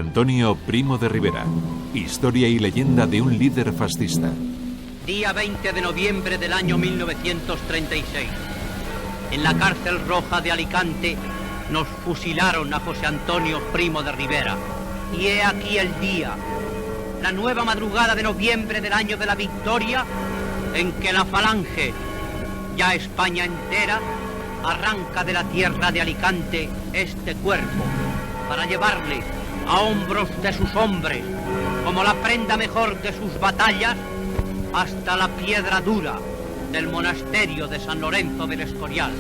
Antonio Primo de Rivera. Historia y leyenda de un líder fascista. Día 20 de noviembre del año 1936. En la cárcel roja de Alicante nos fusilaron a José Antonio Primo de Rivera. Y he aquí el día, la nueva madrugada de noviembre del año de la victoria, en que la Falange, ya España entera, arranca de la tierra de Alicante este cuerpo para llevarle a hombros de sus hombres, como la prenda mejor de sus batallas, hasta la piedra dura del monasterio de San Lorenzo del Escorial.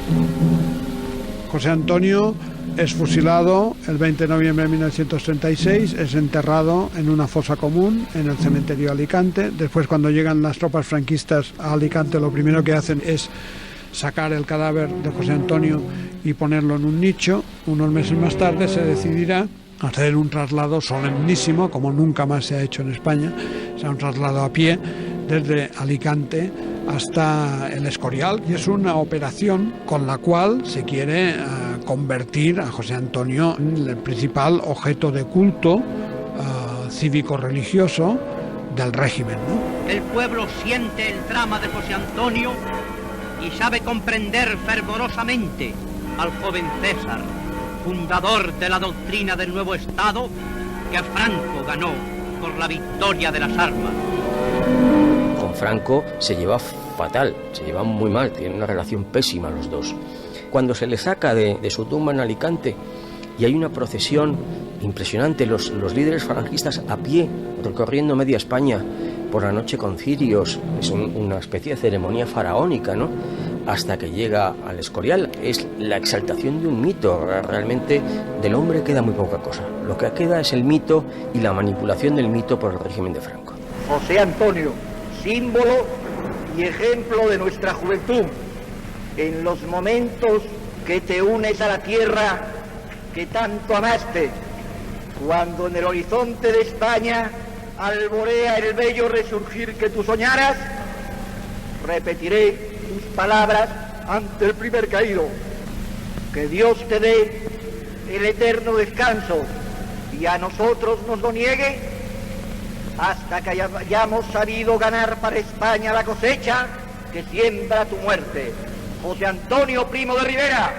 José Antonio es fusilado el 20 de noviembre de 1936, es enterrado en una fosa común en el cementerio de Alicante. Después, cuando llegan las tropas franquistas a Alicante, lo primero que hacen es sacar el cadáver de José Antonio y ponerlo en un nicho. Unos meses más tarde se decidirá hacer un traslado solemnísimo, como nunca más se ha hecho en España, o sea, un traslado a pie desde Alicante hasta el Escorial, y es una operación con la cual se quiere convertir a José Antonio en el principal objeto de culto cívico-religioso del régimen, ¿no? El pueblo siente el drama de José Antonio y sabe comprender fervorosamente al joven César, fundador de la doctrina del nuevo Estado que Franco ganó por la victoria de las armas. Con Franco se lleva fatal, se lleva muy mal, tienen una relación pésima los dos. Cuando se le saca de su tumba en Alicante y hay una procesión impresionante, los líderes falangistas a pie, recorriendo media España por la noche con cirios, es una especie de ceremonia faraónica, ¿no?, hasta que llega al Escorial. Es la exaltación de un mito. Realmente del hombre queda muy poca cosa. Lo que queda es el mito y la manipulación del mito por el régimen de Franco. José Antonio, símbolo y ejemplo de nuestra juventud, en los momentos que te unes a la tierra que tanto amaste, cuando en el horizonte de España alborea el bello resurgir que tú soñaras, repetiré tus palabras ante el primer caído. Que Dios te dé el eterno descanso y a nosotros nos lo niegue hasta que hayamos sabido ganar para España la cosecha que siembra tu muerte. José Antonio Primo de Rivera.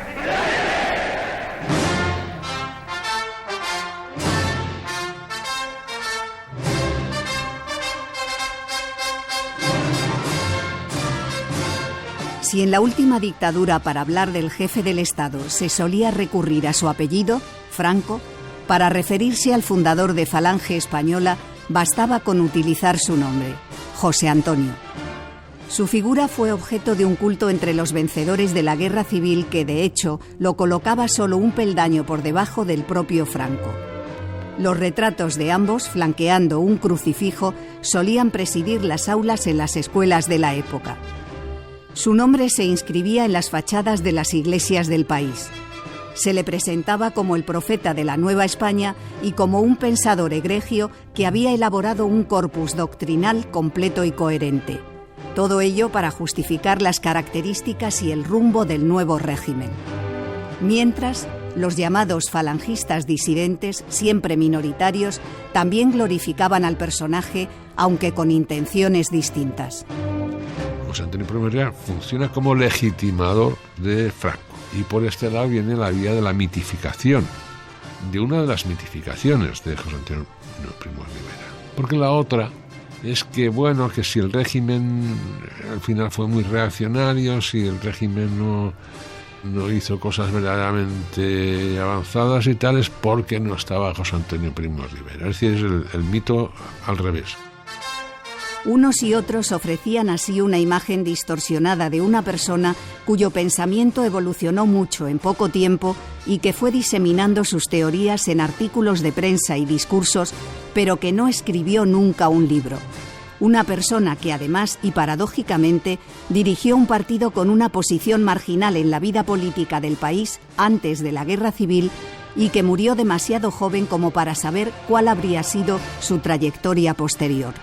Si en la última dictadura, para hablar del jefe del Estado, se solía recurrir a su apellido, Franco, para referirse al fundador de Falange Española, bastaba con utilizar su nombre, José Antonio. Su figura fue objeto de un culto entre los vencedores de la Guerra Civil que, de hecho, lo colocaba solo un peldaño por debajo del propio Franco. Los retratos de ambos, flanqueando un crucifijo, solían presidir las aulas en las escuelas de la época. Su nombre se inscribía en las fachadas de las iglesias del país. Se le presentaba como el profeta de la Nueva España y como un pensador egregio que había elaborado un corpus doctrinal completo y coherente. Todo ello para justificar las características y el rumbo del nuevo régimen. Mientras, los llamados falangistas disidentes, siempre minoritarios, también glorificaban al personaje, aunque con intenciones distintas. José Antonio Primo de Rivera funciona como legitimador de Franco, y por este lado viene la vía de la mitificación, de una de las mitificaciones de José Antonio Primo de Rivera, porque la otra es que, bueno, que si el régimen al final fue muy reaccionario, si el régimen no hizo cosas verdaderamente avanzadas y tal, es porque no estaba José Antonio Primo de Rivera. Es decir, es el mito al revés. Unos y otros ofrecían así una imagen distorsionada de una persona cuyo pensamiento evolucionó mucho en poco tiempo y que fue diseminando sus teorías en artículos de prensa y discursos, pero que no escribió nunca un libro. Una persona que además, y paradójicamente, dirigió un partido con una posición marginal en la vida política del país antes de la Guerra Civil y que murió demasiado joven como para saber cuál habría sido su trayectoria posterior.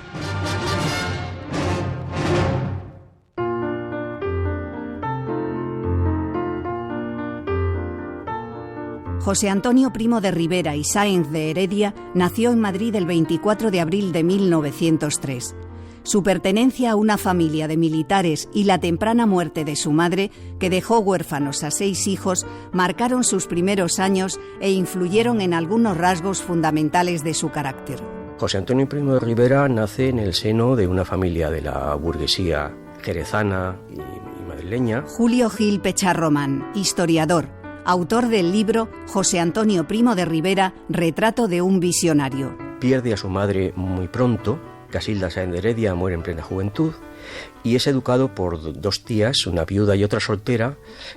José Antonio Primo de Rivera y Sáenz de Heredia nació en Madrid el 24 de abril de 1903. Su pertenencia a una familia de militares y la temprana muerte de su madre, que dejó huérfanos a 6 hijos, marcaron sus primeros años e influyeron en algunos rasgos fundamentales de su carácter. José Antonio Primo de Rivera nace en el seno de una familia de la burguesía jerezana y madrileña. Julio Gil Pecharromán, historiador, autor del libro José Antonio Primo de Rivera, retrato de un visionario. Pierde a su madre muy pronto. Casilda Sáenz de Heredia muere en plena juventud y es educado por 2 tías, una viuda y otra soltera,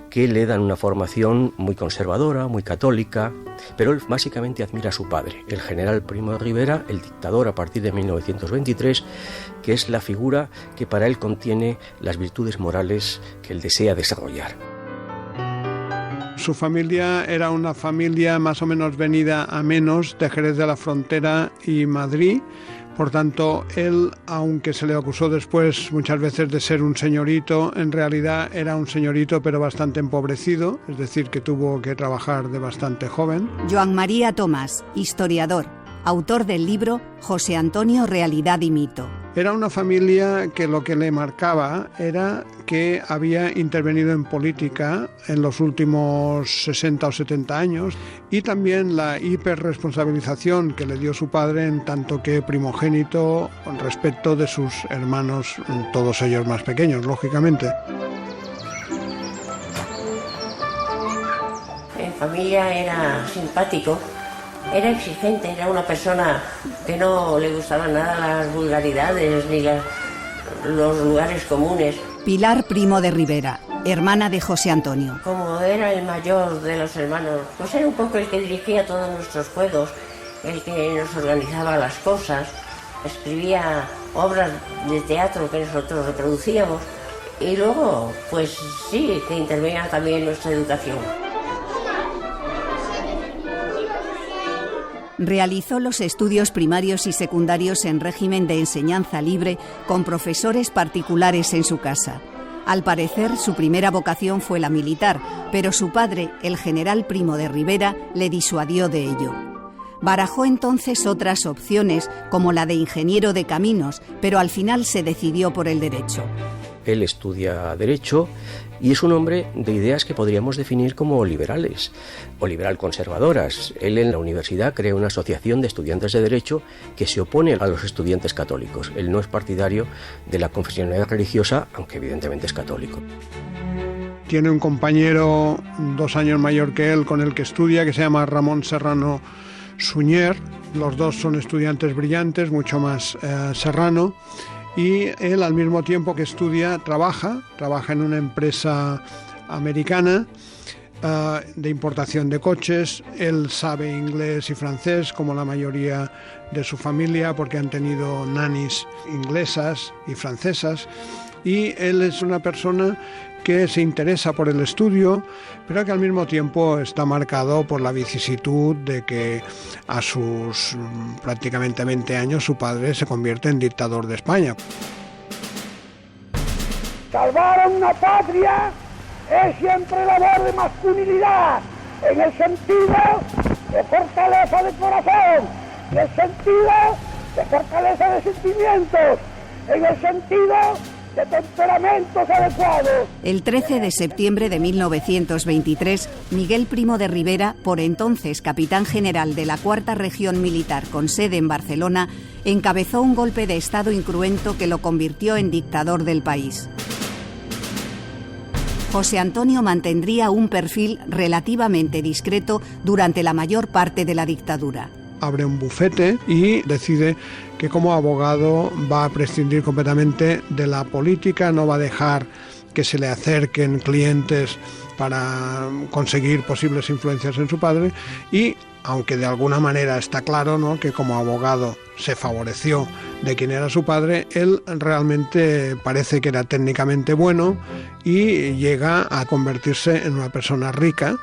que le dan una formación muy conservadora, muy católica, pero él básicamente admira a su padre, el general Primo de Rivera, el dictador a partir de 1923, que es la figura que para él contiene las virtudes morales que él desea desarrollar. Su familia era una familia más o menos venida a menos de Jerez de la Frontera y Madrid. Por tanto, él, aunque se le acusó después muchas veces de ser un señorito, en realidad era un señorito pero bastante empobrecido, es decir, que tuvo que trabajar de bastante joven. Joan María Tomás, historiador, autor del libro José Antonio, Realidad y Mito. Era una familia que lo que le marcaba era que había intervenido en política en los últimos 60 o 70 años y también la hiperresponsabilización que le dio su padre en tanto que primogénito respecto de sus hermanos, todos ellos más pequeños, lógicamente. En familia era simpático. Era exigente, era una persona que no le gustaban nada las vulgaridades ni los lugares comunes. Pilar Primo de Rivera, hermana de José Antonio. Como era el mayor de los hermanos, pues era un poco el que dirigía todos nuestros juegos, el que nos organizaba las cosas, escribía obras de teatro que nosotros reproducíamos y luego, pues sí, que intervenía también en nuestra educación. Realizó los estudios primarios y secundarios en régimen de enseñanza libre con profesores particulares en su casa. Al parecer, su primera vocación fue la militar, pero su padre, el general Primo de Rivera, le disuadió de ello. Barajó entonces otras opciones, como la de ingeniero de caminos, pero al final se decidió por el derecho. Él estudia Derecho y es un hombre de ideas que podríamos definir como liberales o liberal conservadoras. Él en la universidad crea una asociación de estudiantes de Derecho que se opone a los estudiantes católicos. Él no es partidario de la confesionalidad religiosa, aunque evidentemente es católico. Tiene un compañero 2 años mayor que él con el que estudia, que se llama Ramón Serrano Suñer. Los dos son estudiantes brillantes, mucho más Serrano. Y él, al mismo tiempo que estudia, trabaja en una empresa americana de importación de coches. Él sabe inglés y francés, como la mayoría de su familia, porque han tenido nannies inglesas y francesas. Y él es una persona que se interesa por el estudio, pero que al mismo tiempo está marcado por la vicisitud de que a sus prácticamente 20 años su padre se convierte en dictador de España. Salvar a una patria es siempre labor de masculinidad, en el sentido de fortaleza de corazón, en el sentido de fortaleza de sentimientos, en el sentido de temperamentos adecuados. El 13 de septiembre de 1923, Miguel Primo de Rivera, por entonces capitán general de la 4ª Región Militar con sede en Barcelona, encabezó un golpe de Estado incruento que lo convirtió en dictador del país. José Antonio mantendría un perfil relativamente discreto durante la mayor parte de la dictadura. Abre un bufete y decide que como abogado va a prescindir completamente de la política, no va a dejar que se le acerquen clientes para conseguir posibles influencias en su padre y, aunque de alguna manera está claro, ¿no?, que como abogado se favoreció de quien era su padre, él realmente parece que era técnicamente bueno y llega a convertirse en una persona rica.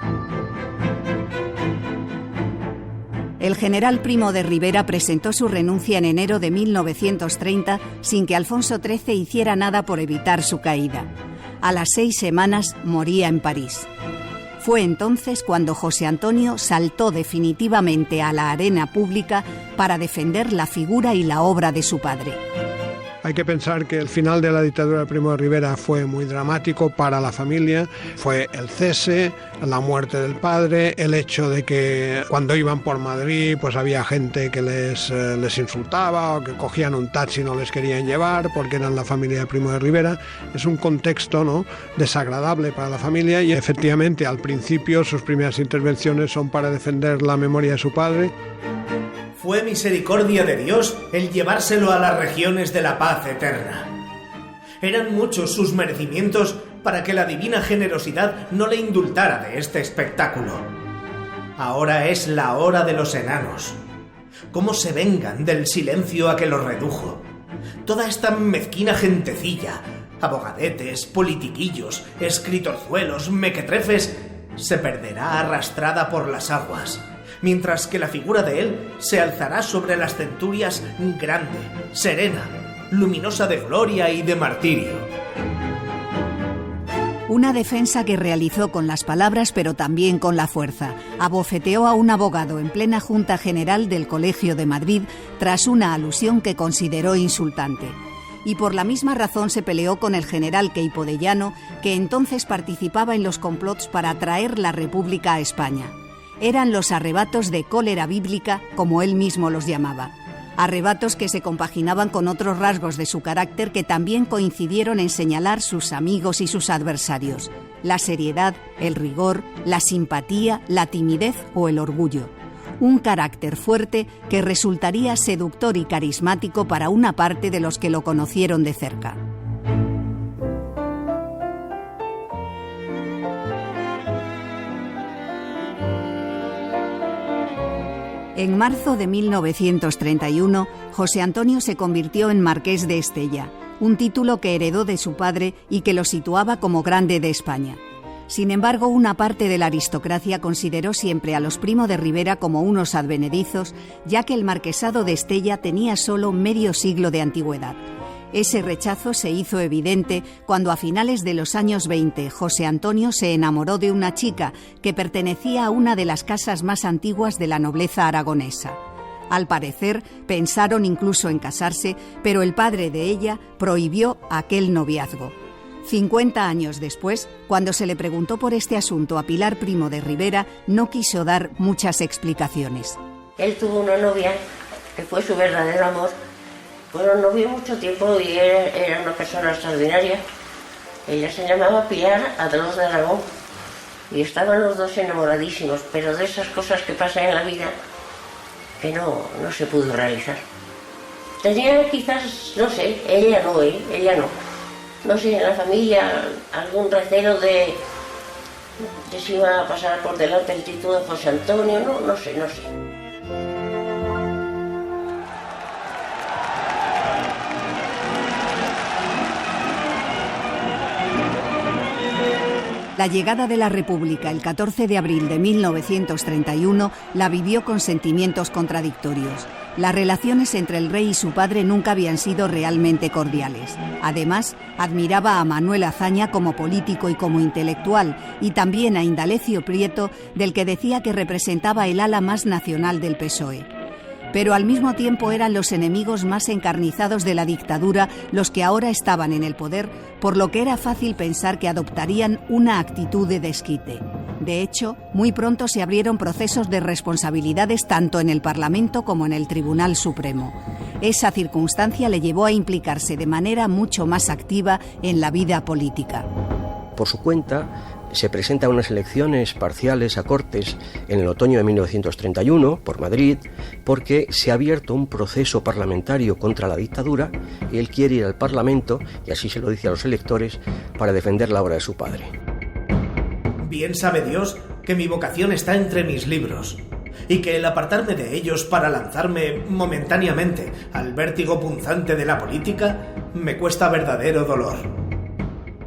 El general Primo de Rivera presentó su renuncia en enero de 1930 sin que Alfonso XIII hiciera nada por evitar su caída. A las 6 semanas moría en París. Fue entonces cuando José Antonio saltó definitivamente a la arena pública para defender la figura y la obra de su padre. Hay que pensar que el final de la dictadura de Primo de Rivera fue muy dramático para la familia. Fue el cese, la muerte del padre, el hecho de que cuando iban por Madrid pues había gente que les insultaba o que cogían un taxi y no les querían llevar porque eran la familia de Primo de Rivera. Es un contexto, ¿no?, desagradable para la familia, y efectivamente al principio sus primeras intervenciones son para defender la memoria de su padre. Fue misericordia de Dios el llevárselo a las regiones de la paz eterna. Eran muchos sus merecimientos para que la divina generosidad no le indultara de este espectáculo. Ahora es la hora de los enanos. ¿Cómo se vengan del silencio a que los redujo? Toda esta mezquina gentecilla, abogadetes, politiquillos, escritorzuelos, mequetrefes, se perderá arrastrada por las aguas, mientras que la figura de él se alzará sobre las centurias grande, serena, luminosa de gloria y de martirio. Una defensa que realizó con las palabras pero también con la fuerza. Abofeteó a un abogado en plena Junta General del Colegio de Madrid tras una alusión que consideró insultante. Y por la misma razón se peleó con el general Queipo de Llano, que entonces participaba en los complots para traer la República a España. Eran los arrebatos de cólera bíblica, como él mismo los llamaba. Arrebatos que se compaginaban con otros rasgos de su carácter que también coincidieron en señalar sus amigos y sus adversarios: la seriedad, el rigor, la simpatía, la timidez o el orgullo. Un carácter fuerte que resultaría seductor y carismático para una parte de los que lo conocieron de cerca. En marzo de 1931, José Antonio se convirtió en marqués de Estella, un título que heredó de su padre y que lo situaba como grande de España. Sin embargo, una parte de la aristocracia consideró siempre a los Primo de Rivera como unos advenedizos, ya que el marquesado de Estella tenía solo medio siglo de antigüedad. Ese rechazo se hizo evidente cuando a finales de los años 20 José Antonio se enamoró de una chica que pertenecía a una de las casas más antiguas de la nobleza aragonesa. Al parecer, pensaron incluso en casarse, pero el padre de ella prohibió aquel noviazgo. 50 años después, cuando se le preguntó por este asunto a Pilar Primo de Rivera, no quiso dar muchas explicaciones. Él tuvo una novia que fue su verdadero amor. Fueron novios mucho tiempo y era una persona extraordinaria. Ella se llamaba Pilar Adros de Aragón y estaban los dos enamoradísimos, pero de esas cosas que pasan en la vida que no se pudo realizar. Tenía quizás, no sé, ella no. No sé, en la familia algún recelo de si iba a pasar por delante el título de José Antonio, no sé. La llegada de la República el 14 de abril de 1931 la vivió con sentimientos contradictorios. Las relaciones entre el rey y su padre nunca habían sido realmente cordiales. Además, admiraba a Manuel Azaña como político y como intelectual, y también a Indalecio Prieto, del que decía que representaba el ala más nacional del PSOE. Pero al mismo tiempo eran los enemigos más encarnizados de la dictadura los que ahora estaban en el poder, por lo que era fácil pensar que adoptarían una actitud de desquite. De hecho, muy pronto se abrieron procesos de responsabilidades tanto en el Parlamento como en el Tribunal Supremo. Esa circunstancia le llevó a implicarse de manera mucho más activa en la vida política. Por su cuenta, se presenta a unas elecciones parciales a Cortes en el otoño de 1931 por Madrid, porque se ha abierto un proceso parlamentario contra la dictadura y él quiere ir al Parlamento, y así se lo dice a los electores, para defender la obra de su padre. Bien sabe Dios que mi vocación está entre mis libros y que el apartarme de ellos para lanzarme momentáneamente al vértigo punzante de la política me cuesta verdadero dolor.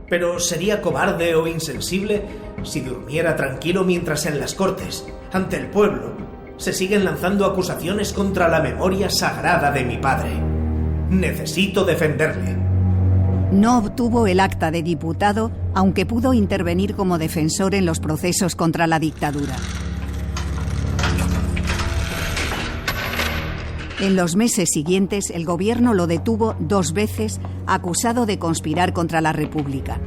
Pero sería cobarde o insensible si durmiera tranquilo mientras en las Cortes, ante el pueblo, se siguen lanzando acusaciones contra la memoria sagrada de mi padre. Necesito defenderle. No obtuvo el acta de diputado, aunque pudo intervenir como defensor en los procesos contra la dictadura. En los meses siguientes, el gobierno lo detuvo 2 veces, acusado de conspirar contra la República.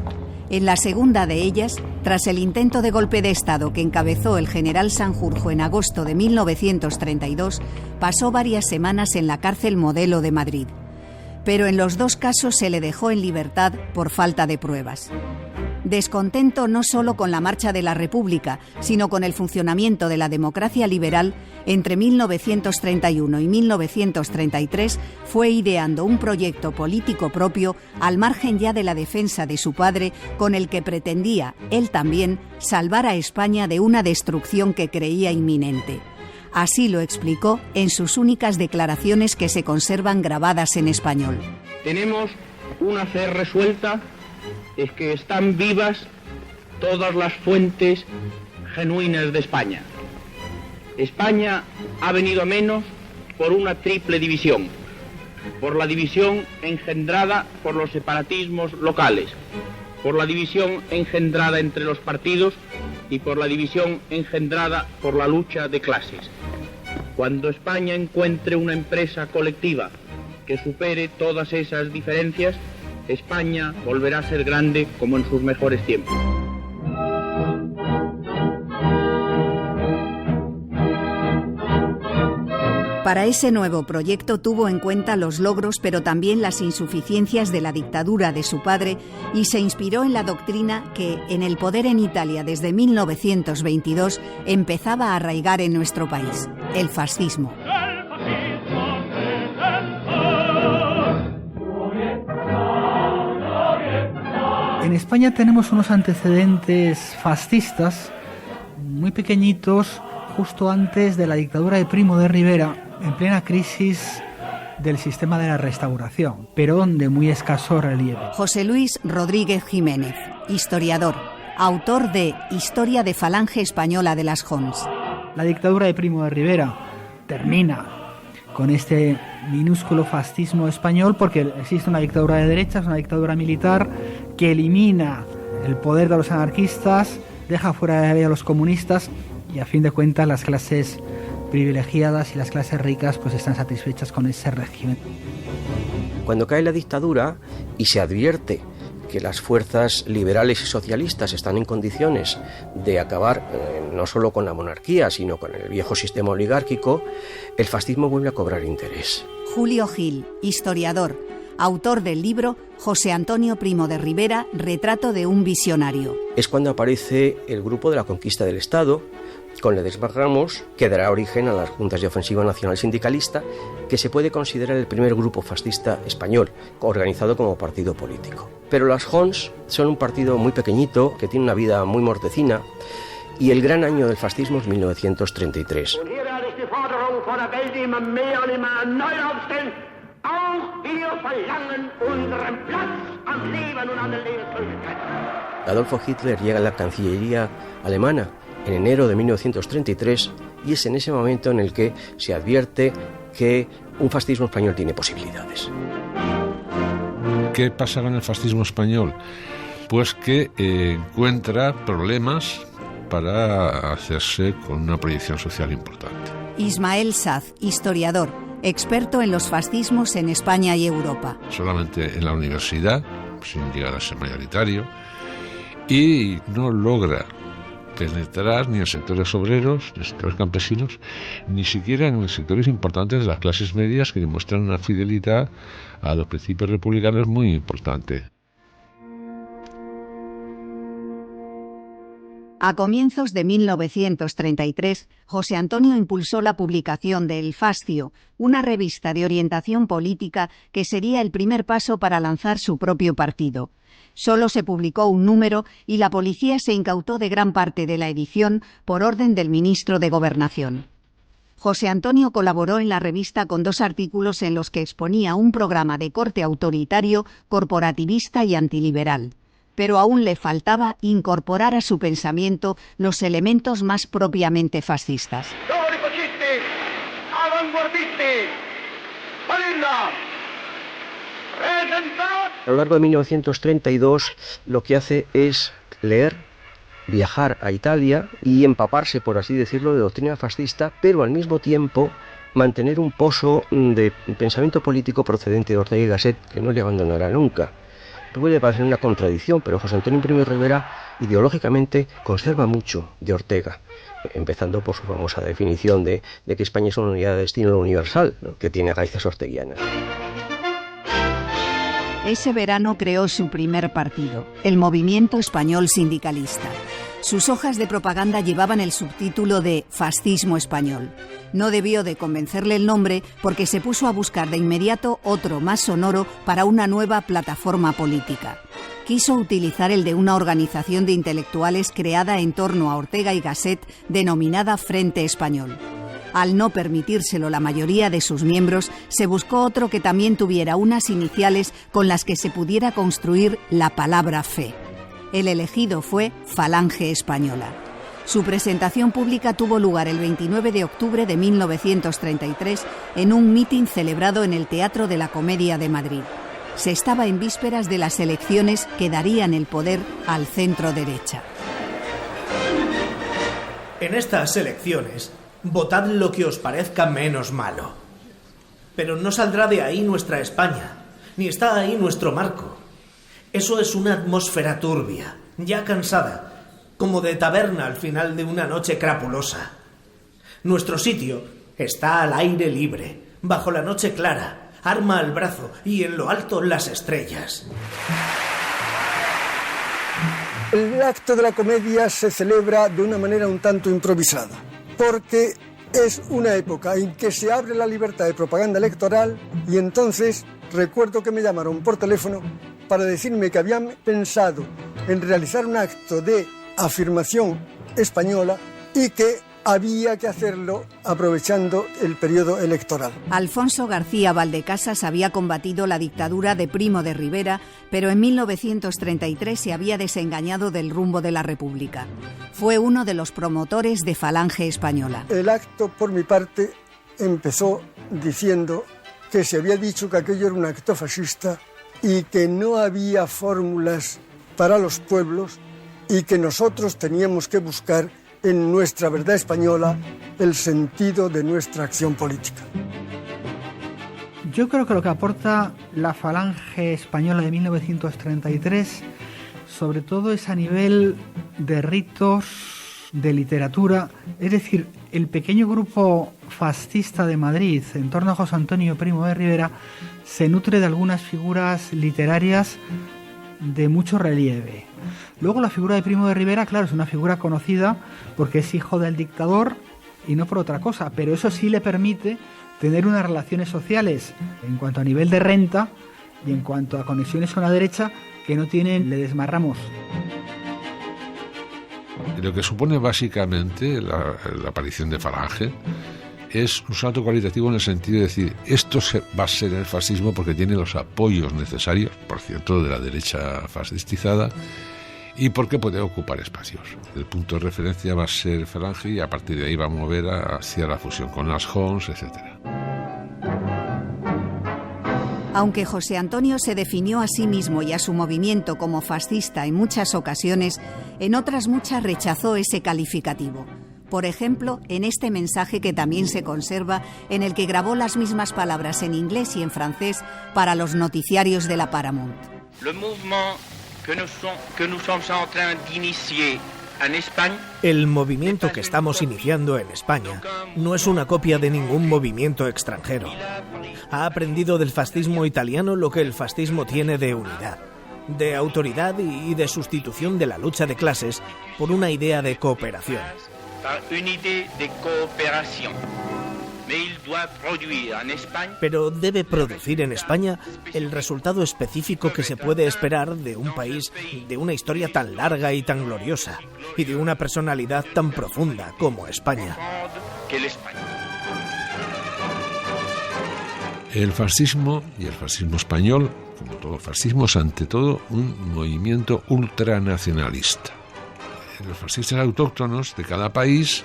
En la segunda de ellas, tras el intento de golpe de Estado que encabezó el general Sanjurjo en agosto de 1932, pasó varias semanas en la cárcel Modelo de Madrid. Pero en los 2 casos se le dejó en libertad por falta de pruebas. Descontento no solo con la marcha de la República, sino con el funcionamiento de la democracia liberal, entre 1931 y 1933 fue ideando un proyecto político propio al margen ya de la defensa de su padre, con el que pretendía, él también, salvar a España de una destrucción que creía inminente. Así lo explicó en sus únicas declaraciones que se conservan grabadas en español. Tenemos una fe resuelta, es que están vivas todas las fuentes genuinas de España. España ha venido a menos por una triple división. Por la división engendrada por los separatismos locales, por la división engendrada entre los partidos y por la división engendrada por la lucha de clases. Cuando España encuentre una empresa colectiva que supere todas esas diferencias, España volverá a ser grande como en sus mejores tiempos. Para ese nuevo proyecto tuvo en cuenta los logros pero también las insuficiencias de la dictadura de su padre y se inspiró en la doctrina que, en el poder en Italia desde 1922, empezaba a arraigar en nuestro país: el fascismo. En España tenemos unos antecedentes fascistas muy pequeñitos justo antes de la dictadura de Primo de Rivera, en plena crisis del sistema de la Restauración, pero de muy escaso relieve. José Luis Rodríguez Jiménez, historiador, autor de Historia de Falange Española de las Jons. La dictadura de Primo de Rivera termina con este minúsculo fascismo español porque existe una dictadura de derechas, una dictadura militar que elimina el poder de los anarquistas, deja fuera de la ley a los comunistas y a fin de cuentas las clases privilegiadas y las clases ricas pues están satisfechas con ese régimen. Cuando cae la dictadura y se advierte que las fuerzas liberales y socialistas están en condiciones de acabar no solo con la monarquía, sino con el viejo sistema oligárquico, el fascismo vuelve a cobrar interés. Julio Gil, historiador, autor del libro José Antonio Primo de Rivera, retrato de un visionario. Es cuando aparece el Grupo de la Conquista del Estado, con Ledesma Ramos, que dará origen a las Juntas de Ofensiva Nacional Sindicalista, que se puede considerar el primer grupo fascista español, organizado como partido político. Pero las Jons son un partido muy pequeñito, que tiene una vida muy mortecina, y el gran año del fascismo es 1933. Adolfo Hitler llega a la Cancillería alemana en enero de 1933 y es en ese momento en el que se advierte que un fascismo español tiene posibilidades. ¿Qué pasa con el fascismo español? Pues que encuentra problemas para hacerse con una proyección social importante. Ismael Saz, historiador, experto en los fascismos en España y Europa. Solamente en la universidad, sin llegar a ser mayoritario, y no logra penetrar ni en sectores obreros, ni en sectores campesinos, ni siquiera en sectores importantes de las clases medias que demuestran una fidelidad a los principios republicanos muy importante. A comienzos de 1933, José Antonio impulsó la publicación de El Fascio, una revista de orientación política que sería el primer paso para lanzar su propio partido. Solo se publicó un número y la policía se incautó de gran parte de la edición por orden del ministro de Gobernación. José Antonio colaboró en la revista con 2 artículos en los que exponía un programa de corte autoritario, corporativista y antiliberal. Pero aún le faltaba incorporar a su pensamiento los elementos más propiamente fascistas. A lo largo de 1932 lo que hace es leer, viajar a Italia y empaparse, por así decirlo, de doctrina fascista, pero al mismo tiempo mantener un pozo de pensamiento político procedente de Ortega y Gasset que no le abandonará nunca. Puede parecer una contradicción, pero José Antonio Primo de Rivera ideológicamente conserva mucho de Ortega, empezando por su famosa definición de que España es una unidad de destino universal, ¿no?, que tiene raíces orteguianas. Ese verano creó su primer partido, el Movimiento Español Sindicalista. Sus hojas de propaganda llevaban el subtítulo de Fascismo Español. No debió de convencerle el nombre porque se puso a buscar de inmediato otro más sonoro para una nueva plataforma política. Quiso utilizar el de una organización de intelectuales creada en torno a Ortega y Gasset denominada Frente Español. Al no permitírselo la mayoría de sus miembros, se buscó otro que también tuviera unas iniciales con las que se pudiera construir la palabra fe. El elegido fue Falange Española. Su presentación pública tuvo lugar el 29 de octubre de 1933 en un mitin celebrado en el Teatro de la Comedia de Madrid. Se estaba en vísperas de las elecciones que darían el poder al centro derecha. En estas elecciones, votad lo que os parezca menos malo. Pero no saldrá de ahí nuestra España, ni está ahí nuestro marco. Eso es una atmósfera turbia, ya cansada, como de taberna al final de una noche crapulosa. Nuestro sitio está al aire libre, bajo la noche clara, arma al brazo y en lo alto las estrellas. El acto de la comedia se celebra de una manera un tanto improvisada, porque es una época en que se abre la libertad de propaganda electoral y entonces recuerdo que me llamaron por teléfono para decirme que habían pensado en realizar un acto de afirmación española y que había que hacerlo aprovechando el periodo electoral. Alfonso García Valdecasas había combatido la dictadura de Primo de Rivera, pero en 1933 se había desengañado del rumbo de la República. Fue uno de los promotores de Falange Española. El acto, por mi parte, empezó diciendo que se había dicho que aquello era un acto fascista y que no había fórmulas para los pueblos y que nosotros teníamos que buscar en nuestra verdad española el sentido de nuestra acción política. Yo creo que lo que aporta la Falange Española de 1933, sobre todo es a nivel de ritos, de literatura, es decir, el pequeño grupo fascista de Madrid en torno a José Antonio Primo de Rivera se nutre de algunas figuras literarias de mucho relieve. Luego la figura de Primo de Rivera, claro, es una figura conocida porque es hijo del dictador y no por otra cosa, pero eso sí le permite tener unas relaciones sociales en cuanto a nivel de renta y en cuanto a conexiones con la derecha que no tienen Ledesma Ramos. Lo que supone básicamente la aparición de Falange es un salto cualitativo en el sentido de decir, esto va a ser el fascismo porque tiene los apoyos necesarios, por cierto, de la derecha fascistizada, y porque puede ocupar espacios. El punto de referencia va a ser Falange y a partir de ahí va a mover hacia la fusión con las Hons, etc. Aunque José Antonio se definió a sí mismo y a su movimiento como fascista en muchas ocasiones, en otras muchas rechazó ese calificativo. Por ejemplo, en este mensaje que también se conserva, en el que grabó las mismas palabras en inglés y en francés para los noticiarios de la Paramount. El movimiento que estamos iniciando en España no es una copia de ningún movimiento extranjero. Ha aprendido del fascismo italiano lo que el fascismo tiene de unidad, de autoridad y de sustitución de la lucha de clases por una idea de cooperación. Pero debe producir en España el resultado específico que se puede esperar de un país de una historia tan larga y tan gloriosa y de una personalidad tan profunda como España. El fascismo y el fascismo español, como todo fascismo, es ante todo un movimiento ultranacionalista. Los fascistas autóctonos de cada país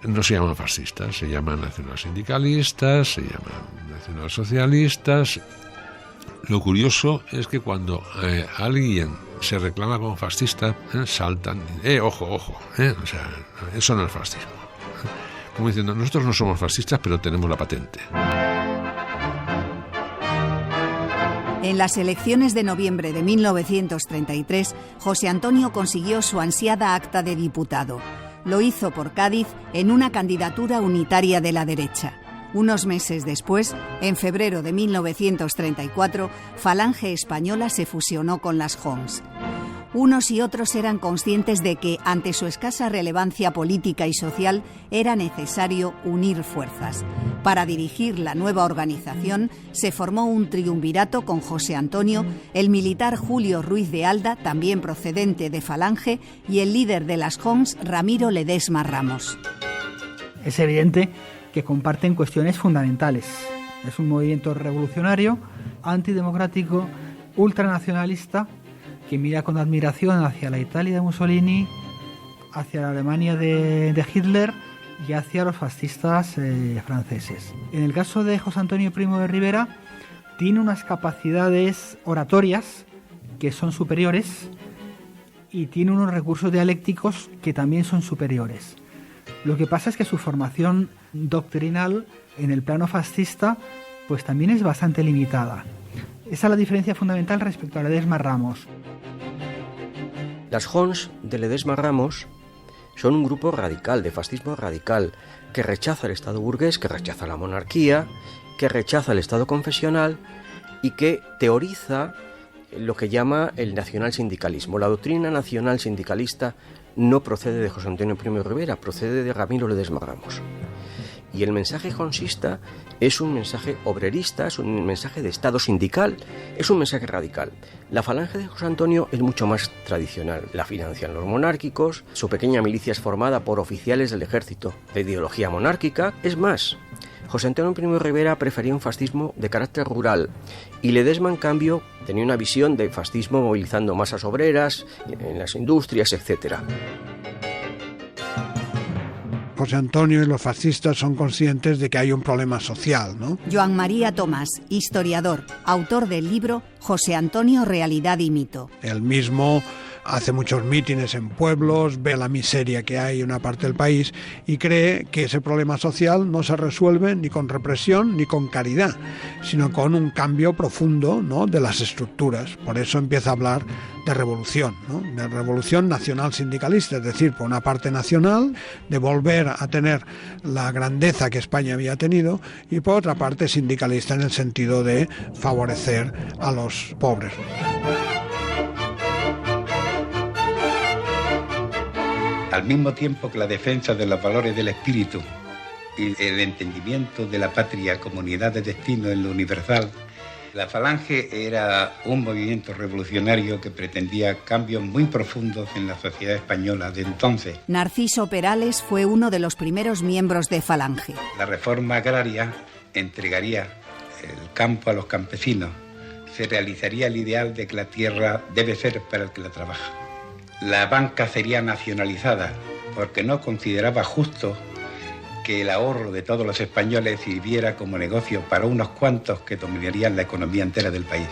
no se llaman fascistas, se llaman nacionalsindicalistas, se llaman nacionalsocialistas. Lo curioso es que cuando alguien se reclama como fascista, saltan, ojo, o sea, eso no es fascismo. Como diciendo, nosotros no somos fascistas, pero tenemos la patente. En las elecciones de noviembre de 1933, José Antonio consiguió su ansiada acta de diputado. Lo hizo por Cádiz en una candidatura unitaria de la derecha. Unos meses después, en febrero de 1934, Falange Española se fusionó con las Junts. Unos y otros eran conscientes de que, ante su escasa relevancia política y social, era necesario unir fuerzas. Para dirigir la nueva organización, se formó un triunvirato con José Antonio, el militar Julio Ruiz de Alda, también procedente de Falange, y el líder de las Junts, Ramiro Ledesma Ramos. Es evidente que comparten cuestiones fundamentales. Es un movimiento revolucionario, antidemocrático, ultranacionalista, que mira con admiración hacia la Italia de Mussolini, hacia la Alemania de Hitler y hacia los fascistas franceses. En el caso de José Antonio Primo de Rivera, tiene unas capacidades oratorias que son superiores y tiene unos recursos dialécticos que también son superiores. Lo que pasa es que su formación doctrinal en el plano fascista pues también es bastante limitada. Esa es la diferencia fundamental respecto a Ledesma Ramos. Las Junts de Ledesma Ramos son un grupo radical, de fascismo radical, que rechaza el Estado burgués, que rechaza la monarquía, que rechaza el Estado confesional y que teoriza lo que llama el nacional-sindicalismo. La doctrina nacional sindicalista no procede de José Antonio Primo de Rivera, procede de Ramiro Ledesma Ramos. Y el mensaje jonsista es un mensaje obrerista, es un mensaje de Estado sindical, es un mensaje radical. La Falange de José Antonio es mucho más tradicional. La financian los monárquicos, su pequeña milicia es formada por oficiales del ejército de ideología monárquica. Es más, José Antonio Primo de Rivera prefería un fascismo de carácter rural y Ledesma, en cambio, tenía una visión de fascismo movilizando masas obreras en las industrias, etcétera. José Antonio y los fascistas son conscientes de que hay un problema social, ¿no? Joan María Tomás, historiador, autor del libro José Antonio, Realidad y Mito. Él mismo hace muchos mítines en pueblos, ve la miseria que hay en una parte del país y cree que ese problema social no se resuelve ni con represión ni con caridad, sino con un cambio profundo, ¿no?, de las estructuras. Por eso empieza a hablar de revolución, ¿no?, de revolución nacional sindicalista, es decir, por una parte nacional, de volver a tener la grandeza que España había tenido, y por otra parte sindicalista en el sentido de favorecer a los pobres. Al mismo tiempo que la defensa de los valores del espíritu y el entendimiento de la patria como unidad de destino en lo universal, la Falange era un movimiento revolucionario que pretendía cambios muy profundos en la sociedad española de entonces. Narciso Perales fue uno de los primeros miembros de Falange. La reforma agraria entregaría el campo a los campesinos. Se realizaría el ideal de que la tierra debe ser para el que la trabaja. La banca sería nacionalizada porque no consideraba justo que el ahorro de todos los españoles sirviera como negocio para unos cuantos que dominarían la economía entera del país.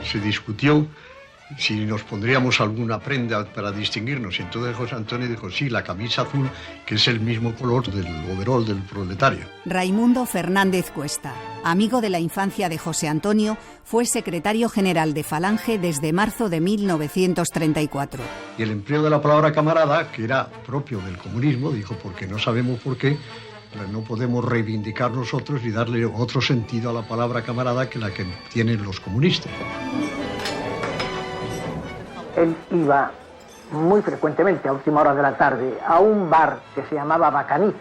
Se discutió si nos pondríamos alguna prenda para distinguirnos, y entonces José Antonio dijo, sí, la camisa azul, que es el mismo color del overol del proletario. Raimundo Fernández Cuesta, amigo de la infancia de José Antonio, fue secretario general de Falange desde marzo de 1934. Y el empleo de la palabra camarada, que era propio del comunismo, dijo, porque no sabemos por qué, no podemos reivindicar nosotros y darle otro sentido a la palabra camarada que la que tienen los comunistas. Él iba muy frecuentemente a última hora de la tarde a un bar que se llamaba Bacaní,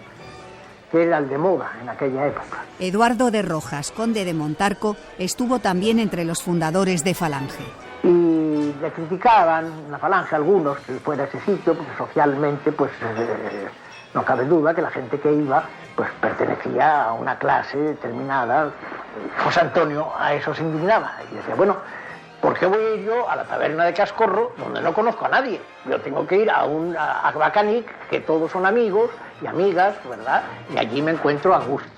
que era el de moda en aquella época. Eduardo de Rojas, conde de Montarco, estuvo también entre los fundadores de Falange. Y le criticaban la Falange algunos que fuera a ese sitio, porque socialmente pues no cabe duda que la gente que iba pues pertenecía a una clase determinada. José Antonio a eso se indignaba y decía, bueno, ¿por qué voy a ir yo a la taberna de Cascorro, donde no conozco a nadie? Yo tengo que ir a Bacaní, que todos son amigos y amigas, ¿verdad? Y allí me encuentro a gusto.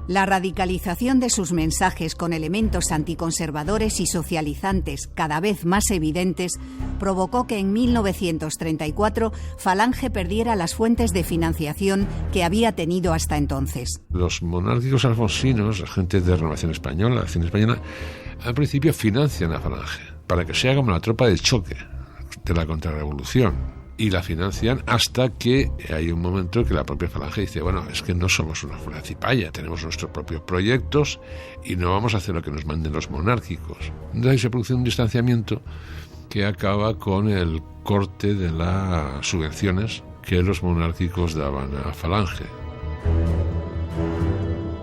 La radicalización de sus mensajes con elementos anticonservadores y socializantes cada vez más evidentes provocó que en 1934 Falange perdiera las fuentes de financiación que había tenido hasta entonces. Los monárquicos alfonsinos, la gente de Renovación Española, la Acción Española, al principio financian a Falange para que sea como la tropa de choque de la contrarrevolución. Y la financian hasta que hay un momento que la propia Falange dice, bueno, es que no somos una flacipaya, tenemos nuestros propios proyectos y no vamos a hacer lo que nos manden los monárquicos. Entonces ahí se produce un distanciamiento que acaba con el corte de las subvenciones que los monárquicos daban a Falange.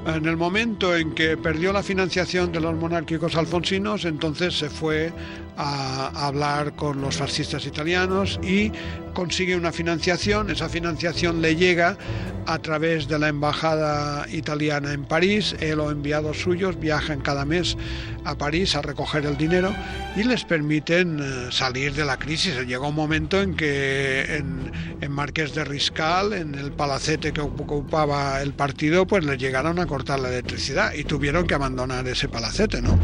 En el momento en que perdió la financiación de los monárquicos alfonsinos, entonces se fue a hablar con los fascistas italianos y consigue una financiación. Esa financiación le llega a través de la embajada italiana en París. Él o enviados suyos viajan cada mes a París a recoger el dinero y les permiten salir de la crisis. Llega un momento en que en Marqués de Riscal, en el palacete que ocupaba el partido, pues les llegaron a cortar la electricidad y tuvieron que abandonar ese palacete, ¿no?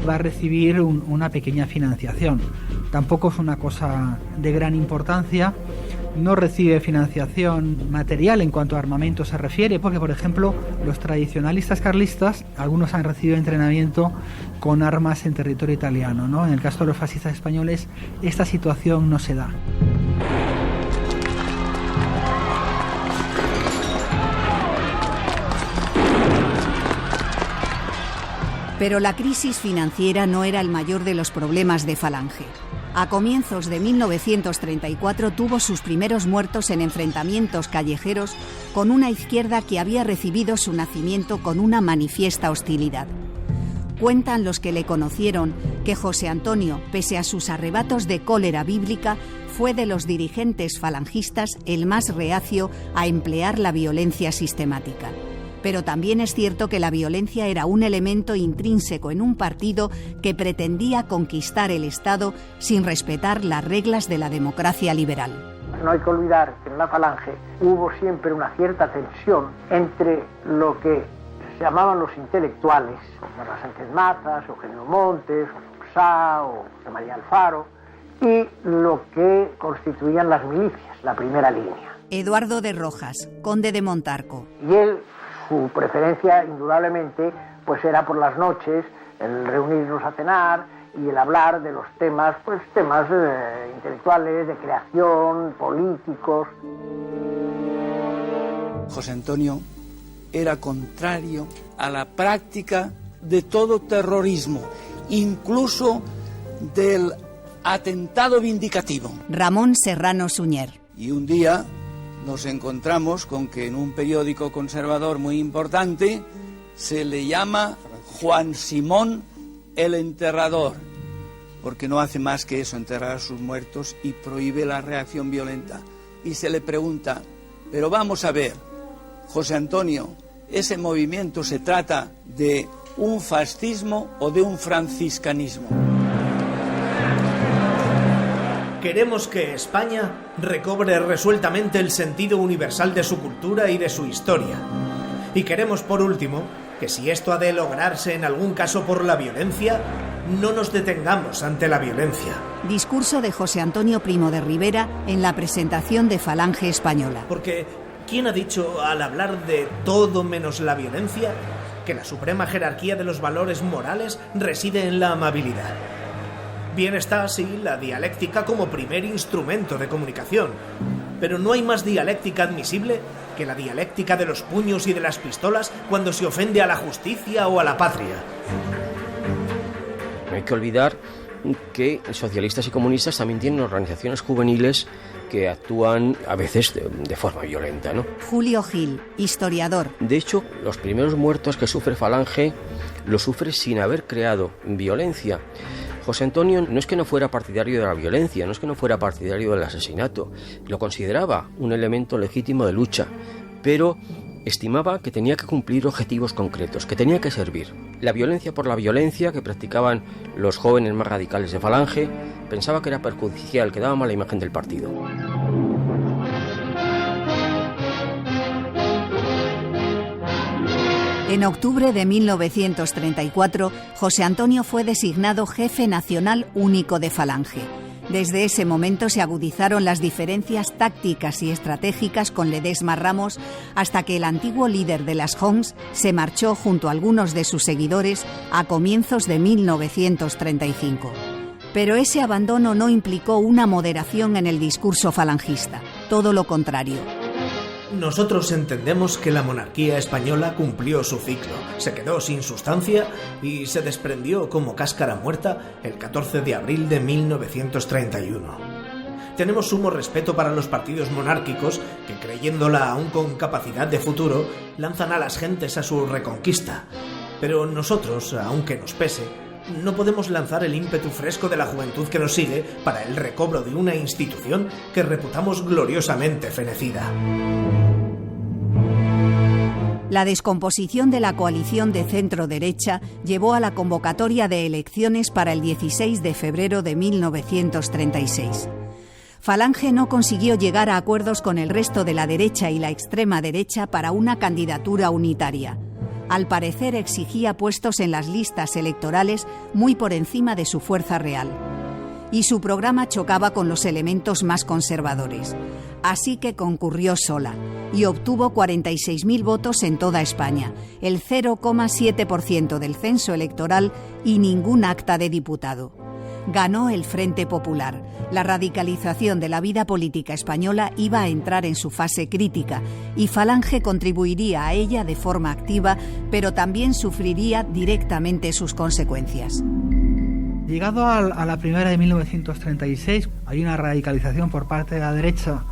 Va a recibir una pequeña financiación. Tampoco es una cosa de gran importancia. No recibe financiación material en cuanto a armamento se refiere, porque, por ejemplo, los tradicionalistas carlistas, algunos han recibido entrenamiento con armas en territorio italiano, ¿no? En el caso de los fascistas españoles, esta situación no se da. Pero la crisis financiera no era el mayor de los problemas de Falange. A comienzos de 1934 tuvo sus primeros muertos en enfrentamientos callejeros con una izquierda que había recibido su nacimiento con una manifiesta hostilidad. Cuentan los que le conocieron que José Antonio, pese a sus arrebatos de cólera bíblica, fue de los dirigentes falangistas el más reacio a emplear la violencia sistemática. Pero también es cierto que la violencia era un elemento intrínseco en un partido que pretendía conquistar el Estado sin respetar las reglas de la democracia liberal. No hay que olvidar que en la Falange hubo siempre una cierta tensión entre lo que se llamaban los intelectuales, Manuel Sánchez Mazas, Eugenio Montes, Sá o José María Alfaro, y lo que constituían las milicias, la primera línea. Eduardo de Rojas, conde de Montarco. Y él, su preferencia, indudablemente, pues era por las noches, el reunirnos a cenar y el hablar de los temas, pues temas intelectuales, de creación, políticos. José Antonio era contrario a la práctica de todo terrorismo, incluso del atentado vindicativo. Ramón Serrano Suñer. Y un día nos encontramos con que en un periódico conservador muy importante se le llama Juan Simón el Enterrador, porque no hace más que eso, enterrar a sus muertos, y prohíbe la reacción violenta. Y se le pregunta, pero vamos a ver, José Antonio, ¿ese movimiento se trata de un fascismo o de un franciscanismo? Queremos que España recobre resueltamente el sentido universal de su cultura y de su historia. Y queremos, por último, que si esto ha de lograrse en algún caso por la violencia, no nos detengamos ante la violencia. Discurso de José Antonio Primo de Rivera en la presentación de Falange Española. Porque, ¿quién ha dicho al hablar de todo menos la violencia que la suprema jerarquía de los valores morales reside en la amabilidad? Bien está así la dialéctica como primer instrumento de comunicación, pero no hay más dialéctica admisible que la dialéctica de los puños y de las pistolas cuando se ofende a la justicia o a la patria. No hay que olvidar que socialistas y comunistas también tienen organizaciones juveniles que actúan a veces de forma violenta, ¿no? Julio Gil, historiador. De hecho, los primeros muertos que sufre Falange los sufre sin haber creado violencia. José Antonio no es que no fuera partidario de la violencia, no es que no fuera partidario del asesinato, lo consideraba un elemento legítimo de lucha, pero estimaba que tenía que cumplir objetivos concretos, que tenía que servir. La violencia por la violencia que practicaban los jóvenes más radicales de Falange, pensaba que era perjudicial, que daba mala imagen del partido. En octubre de 1934, José Antonio fue designado jefe nacional único de Falange. Desde ese momento se agudizaron las diferencias tácticas y estratégicas con Ledesma Ramos, hasta que el antiguo líder de las Hons se marchó junto a algunos de sus seguidores a comienzos de 1935. Pero ese abandono no implicó una moderación en el discurso falangista, todo lo contrario. Nosotros entendemos que la monarquía española cumplió su ciclo, se quedó sin sustancia y se desprendió como cáscara muerta el 14 de abril de 1931. Tenemos sumo respeto para los partidos monárquicos que, creyéndola aún con capacidad de futuro, lanzan a las gentes a su reconquista. Pero nosotros, aunque nos pese, no podemos lanzar el ímpetu fresco de la juventud que nos sigue para el recobro de una institución que reputamos gloriosamente fenecida. La descomposición de la coalición de centro-derecha llevó a la convocatoria de elecciones para el 16 de febrero de 1936. Falange no consiguió llegar a acuerdos con el resto de la derecha y la extrema derecha para una candidatura unitaria. Al parecer exigía puestos en las listas electorales muy por encima de su fuerza real. Y su programa chocaba con los elementos más conservadores. Así que concurrió sola y obtuvo 46.000 votos en toda España, el 0,7% del censo electoral y ningún acta de diputado. Ganó el Frente Popular. La radicalización de la vida política española iba a entrar en su fase crítica y Falange contribuiría a ella de forma activa, pero también sufriría directamente sus consecuencias. Llegado a la primavera de 1936, hay una radicalización por parte de la derecha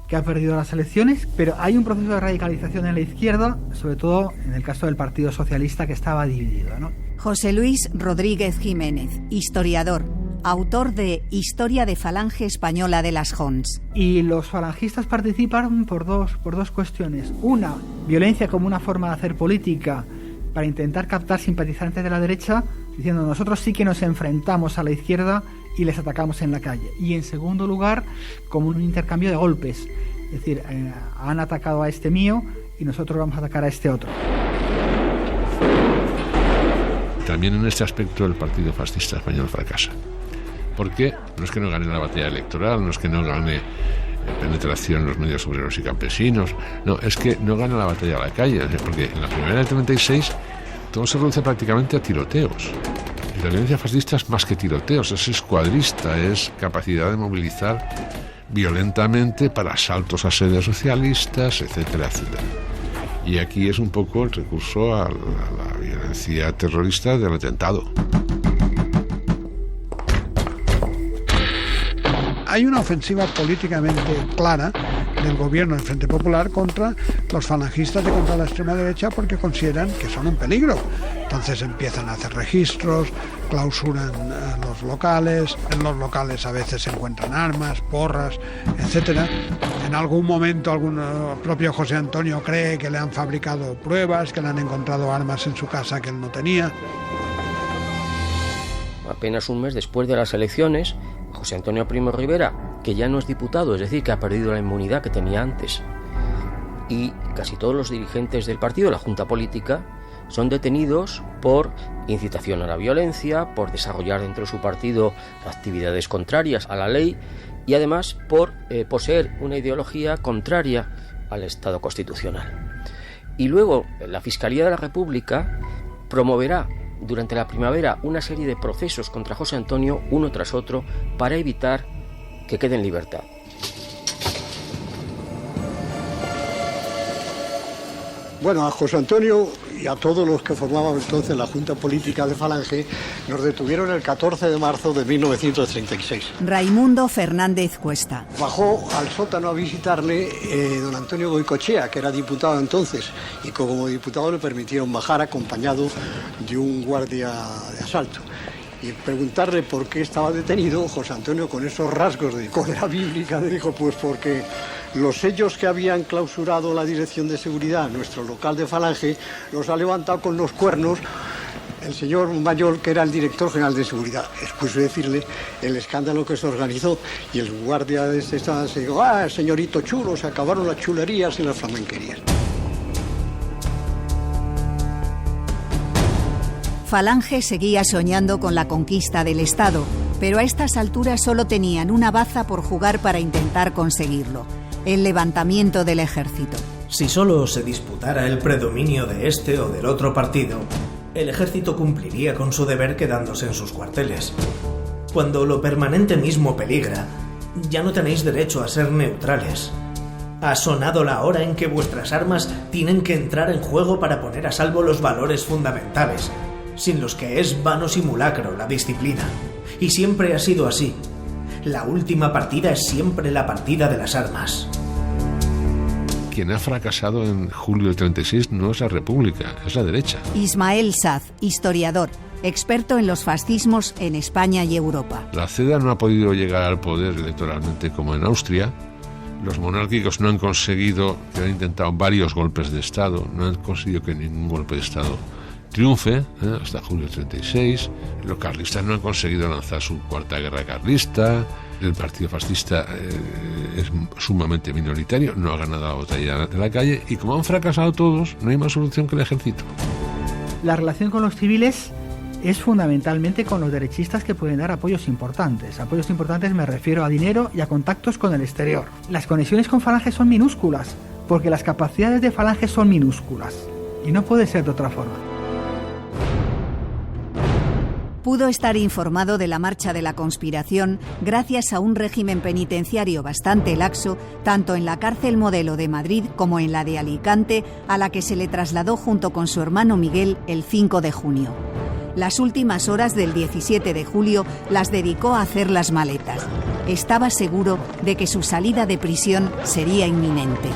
que ha perdido las elecciones, pero hay un proceso de radicalización en la izquierda, sobre todo en el caso del Partido Socialista, que estaba dividido, ¿no? José Luis Rodríguez Jiménez, historiador, autor de Historia de Falange Española de las Hons. Y los falangistas participaron por dos cuestiones. Una, violencia como una forma de hacer política para intentar captar simpatizantes de la derecha, diciendo nosotros sí que nos enfrentamos a la izquierda y les atacamos en la calle. Y en segundo lugar, como un intercambio de golpes. Es decir, han atacado a este mío y nosotros vamos a atacar a este otro. También en este aspecto el Partido Fascista Español fracasa. ¿Por qué? No es que no gane la batalla electoral, no es que no gane penetración en los medios obreros y campesinos, no, es que no gana la batalla a la calle, porque en la primavera del 36 todo se reduce prácticamente a tiroteos. Y la violencia fascista es más que tiroteos, es escuadrista, es capacidad de movilizar violentamente para asaltos a sedes socialistas, etcétera, etcétera. Y aquí es un poco el recurso a la violencia terrorista del atentado. Hay una ofensiva políticamente clara del gobierno del Frente Popular contra los falangistas y contra la extrema derecha porque consideran que son un peligro. Entonces empiezan a hacer registros, clausuran los locales, en los locales a veces se encuentran armas, porras, etcétera. En algún momento el propio José Antonio cree que le han fabricado pruebas, que le han encontrado armas en su casa que él no tenía. Apenas un mes después de las elecciones, José Antonio Primo de Rivera, que ya no es diputado, es decir, que ha perdido la inmunidad que tenía antes, y casi todos los dirigentes del partido, la Junta Política, son detenidos por incitación a la violencia, por desarrollar dentro de su partido actividades contrarias a la ley y además por poseer una ideología contraria al Estado constitucional. Y luego la Fiscalía de la República promoverá durante la primavera una serie de procesos contra José Antonio, uno tras otro, para evitar que quede en libertad. Bueno, a José Antonio y a todos los que formaban entonces la Junta Política de Falange nos detuvieron el 14 de marzo de 1936. Raimundo Fernández Cuesta. Bajó al sótano a visitarle don Antonio Goicoechea, que era diputado entonces, y como diputado le permitieron bajar acompañado de un guardia de asalto. Y preguntarle por qué estaba detenido, José Antonio, con esos rasgos de cólera bíblica, le dijo, pues porque los sellos que habían clausurado la Dirección de Seguridad, nuestro local de Falange, los ha levantado con los cuernos el señor Mayol, que era el director general de Seguridad. Después de decirle el escándalo que se organizó, y el guardia de este estado se dijo, señorito chulo, se acabaron las chulerías y las flamenquerías. Falange seguía soñando con la conquista del Estado, pero a estas alturas solo tenían una baza por jugar para intentar conseguirlo: el levantamiento del ejército. Si solo se disputara el predominio de este o del otro partido, el ejército cumpliría con su deber quedándose en sus cuarteles. Cuando lo permanente mismo peligra, ya no tenéis derecho a ser neutrales. Ha sonado la hora en que vuestras armas tienen que entrar en juego para poner a salvo los valores fundamentales, sin los que es vano simulacro la disciplina. Y siempre ha sido así. La última partida es siempre la partida de las armas. Quien ha fracasado en julio del 36 no es la República, es la derecha. Ismael Saz, historiador, experto en los fascismos en España y Europa. La CEDA no ha podido llegar al poder electoralmente como en Austria. Los monárquicos no han conseguido, que han intentado varios golpes de Estado, no han conseguido que ningún golpe de Estado triunfe hasta julio del 36. Los carlistas no han conseguido lanzar su cuarta guerra carlista. El partido fascista es sumamente minoritario, no ha ganado la batalla de la calle, y como han fracasado todos, no hay más solución que el ejército. La relación con los civiles es fundamentalmente con los derechistas, que pueden dar apoyos importantes. Apoyos importantes me refiero a dinero y a contactos con el exterior. Las conexiones con Falange son minúsculas, porque las capacidades de Falange son minúsculas, y no puede ser de otra forma. Pudo estar informado de la marcha de la conspiración gracias a un régimen penitenciario bastante laxo, tanto en la cárcel modelo de Madrid como en la de Alicante, a la que se le trasladó junto con su hermano Miguel el 5 de junio. Las últimas horas del 17 de julio las dedicó a hacer las maletas. Estaba seguro de que su salida de prisión sería inminente.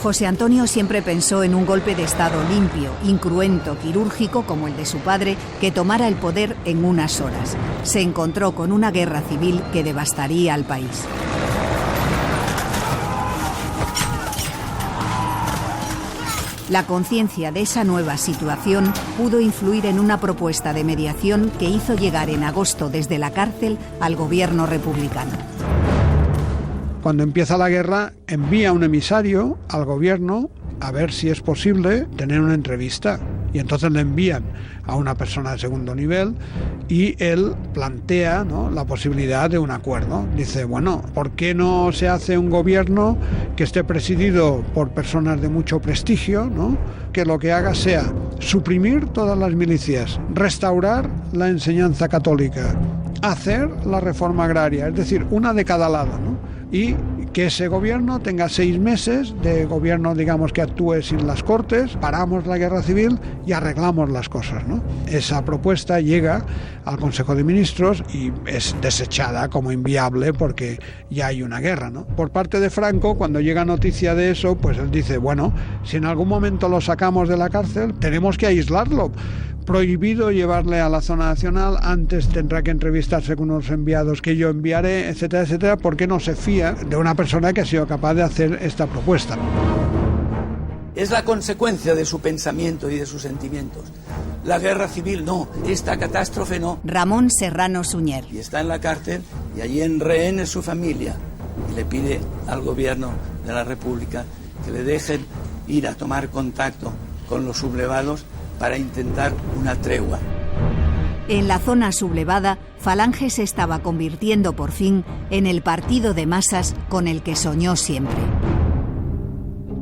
José Antonio siempre pensó en un golpe de Estado limpio, incruento, quirúrgico como el de su padre, que tomara el poder en unas horas. Se encontró con una guerra civil que devastaría al país. La conciencia de esa nueva situación pudo influir en una propuesta de mediación que hizo llegar en agosto desde la cárcel al gobierno republicano. Cuando empieza la guerra, envía un emisario al gobierno a ver si es posible tener una entrevista. Y entonces le envían a una persona de segundo nivel y él plantea, ¿no?, la posibilidad de un acuerdo. Dice, bueno, ¿por qué no se hace un gobierno que esté presidido por personas de mucho prestigio, ¿no?, que lo que haga sea suprimir todas las milicias, restaurar la enseñanza católica, hacer la reforma agraria, es decir, una de cada lado, ¿no?, y que ese gobierno tenga 6 meses de gobierno, digamos, que actúe sin las Cortes, paramos la guerra civil y arreglamos las cosas, ¿no? Esa propuesta llega al Consejo de Ministros y es desechada como inviable porque ya hay una guerra, ¿no? Por parte de Franco, cuando llega noticia de eso, pues él dice, bueno, si en algún momento lo sacamos de la cárcel, tenemos que aislarlo. Prohibido llevarle a la zona nacional, antes tendrá que entrevistarse con unos enviados que yo enviaré, etcétera, etcétera, porque no se fía de una persona que ha sido capaz de hacer esta propuesta. Es la consecuencia de su pensamiento y de sus sentimientos. La guerra civil no, esta catástrofe no. Ramón Serrano Suñer. Y está en la cárcel y allí en rehén es su familia. Y le pide al gobierno de la República que le dejen ir a tomar contacto con los sublevados para intentar una tregua. En la zona sublevada, Falange se estaba convirtiendo por fin en el partido de masas con el que soñó siempre.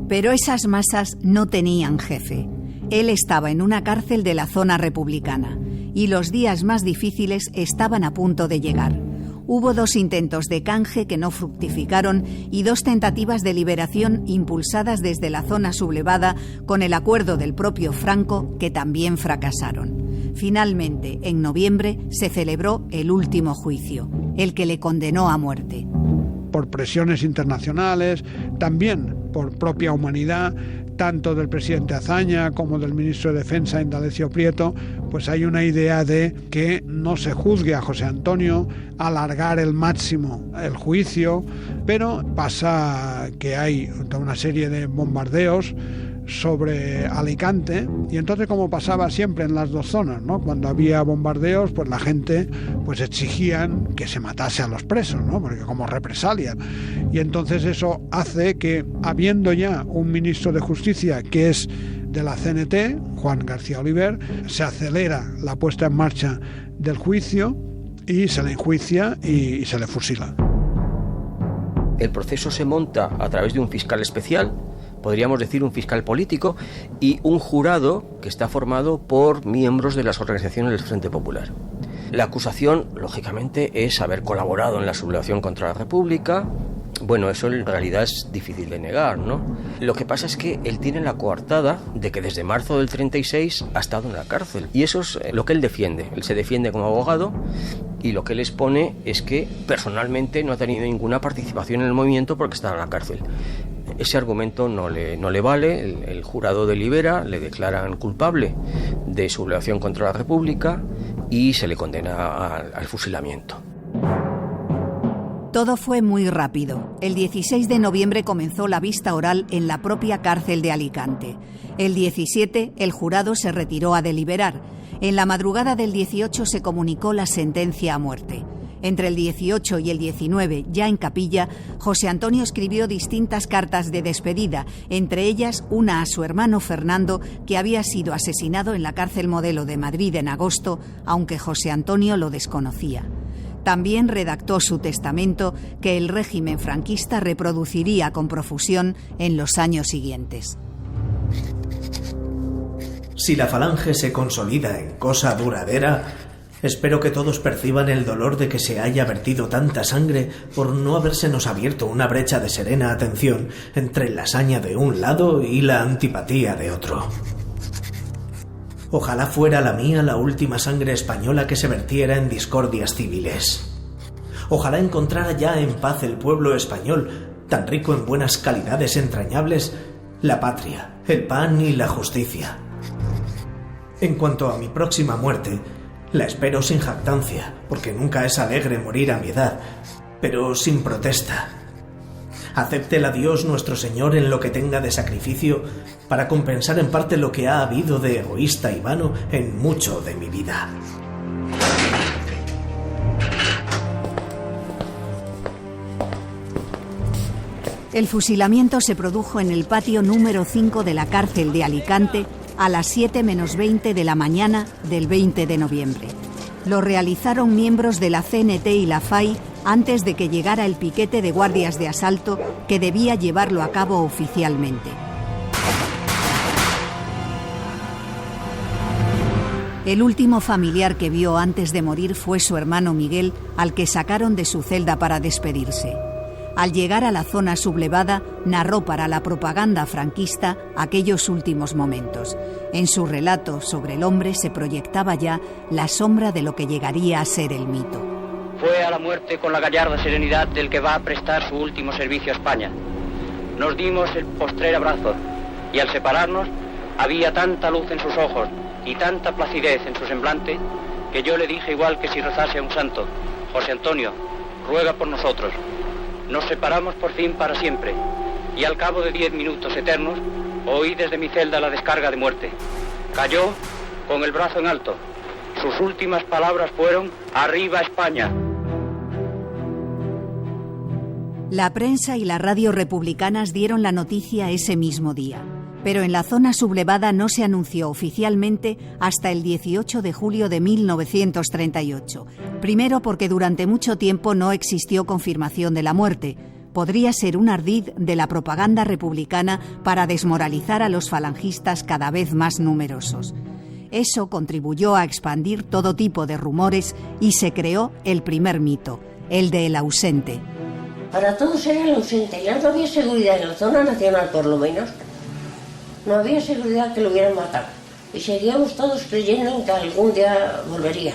Pero esas masas no tenían jefe. Él estaba en una cárcel de la zona republicana y los días más difíciles estaban a punto de llegar. Hubo 2 intentos de canje que no fructificaron y 2 tentativas de liberación impulsadas desde la zona sublevada con el acuerdo del propio Franco, que también fracasaron. Finalmente, en noviembre, se celebró el último juicio, el que le condenó a muerte. Por presiones internacionales, también por propia humanidad, tanto del presidente Azaña como del ministro de Defensa, Indalecio Prieto, pues hay una idea de que no se juzgue a José Antonio, alargar el máximo el juicio, pero pasa que hay toda una serie de bombardeos sobre Alicante, y entonces, como pasaba siempre en las dos zonas, ¿no? Cuando había bombardeos, pues la gente pues exigían que se matase a los presos, ¿no? Porque como represalia. Y entonces eso hace que, habiendo ya un ministro de Justicia que es de la CNT, Juan García Oliver, se acelera la puesta en marcha del juicio y se le enjuicia y se le fusila. El proceso se monta a través de un fiscal especial, podríamos decir un fiscal político, y un jurado que está formado por miembros de las organizaciones del Frente Popular. La acusación, lógicamente, es haber colaborado en la sublevación contra la República. Bueno, eso en realidad es difícil de negar, ¿no? Lo que pasa es que él tiene la coartada de que desde marzo del 36 ha estado en la cárcel. Y eso es lo que él defiende. Él se defiende como abogado y lo que él expone es que personalmente no ha tenido ninguna participación en el movimiento porque está en la cárcel. Ese argumento no le vale. El jurado delibera, le declaran culpable de sublevación contra la República y se le condena al fusilamiento. Todo fue muy rápido. El 16 de noviembre comenzó la vista oral en la propia cárcel de Alicante. El 17, el jurado se retiró a deliberar. En la madrugada del 18 se comunicó la sentencia a muerte. Entre el 18 y el 19, ya en capilla, José Antonio escribió distintas cartas de despedida, entre ellas una a su hermano Fernando, que había sido asesinado en la cárcel Modelo de Madrid en agosto, aunque José Antonio lo desconocía. También redactó su testamento, que el régimen franquista reproduciría con profusión en los años siguientes. Si la Falange se consolida en cosa duradera, espero que todos perciban el dolor de que se haya vertido tanta sangre por no habérsenos abierto una brecha de serena atención entre la saña de un lado y la antipatía de otro. Ojalá fuera la mía la última sangre española que se vertiera en discordias civiles. Ojalá encontrara ya en paz el pueblo español, tan rico en buenas calidades entrañables, la patria, el pan y la justicia. En cuanto a mi próxima muerte, la espero sin jactancia, porque nunca es alegre morir a mi edad, pero sin protesta. Acéptela Dios nuestro Señor en lo que tenga de sacrificio para compensar en parte lo que ha habido de egoísta y vano en mucho de mi vida. El fusilamiento se produjo en el patio número 5 de la cárcel de Alicante a las 7 menos 20 de la mañana del 20 de noviembre. Lo realizaron miembros de la CNT y la FAI antes de que llegara el piquete de guardias de asalto que debía llevarlo a cabo oficialmente. El último familiar que vio antes de morir fue su hermano Miguel, al que sacaron de su celda para despedirse. Al llegar a la zona sublevada, narró para la propaganda franquista aquellos últimos momentos. En su relato sobre el hombre se proyectaba ya la sombra de lo que llegaría a ser el mito. Fue a la muerte con la gallarda serenidad del que va a prestar su último servicio a España. Nos dimos el postrer abrazo y al separarnos había tanta luz en sus ojos y tanta placidez en su semblante que yo le dije igual que si rezase a un santo: José Antonio, ruega por nosotros. Nos separamos por fin para siempre y al cabo de 10 minutos eternos oí desde mi celda la descarga de muerte. Cayó con el brazo en alto. Sus últimas palabras fueron: ¡Arriba España! La prensa y la radio republicanas dieron la noticia ese mismo día, pero en la zona sublevada no se anunció oficialmente hasta el 18 de julio de 1938. Primero porque durante mucho tiempo no existió confirmación de la muerte. Podría ser un ardid de la propaganda republicana para desmoralizar a los falangistas cada vez más numerosos. Eso contribuyó a expandir todo tipo de rumores y se creó el primer mito, el del ausente. Para todos era el ausente, ya no había seguridad en la zona nacional por lo menos. No había seguridad que lo hubieran matado. Y seguíamos todos creyendo en que algún día volvería.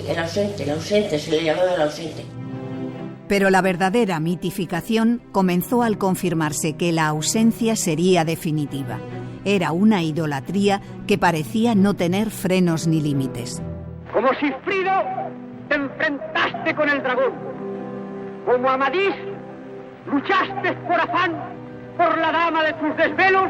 El ausente, se le llamaba el ausente. Pero la verdadera mitificación comenzó al confirmarse que la ausencia sería definitiva. Era una idolatría que parecía no tener frenos ni límites. Como Sigfrido, te enfrentaste con el dragón. Como Amadís, luchaste por afán por la dama de tus desvelos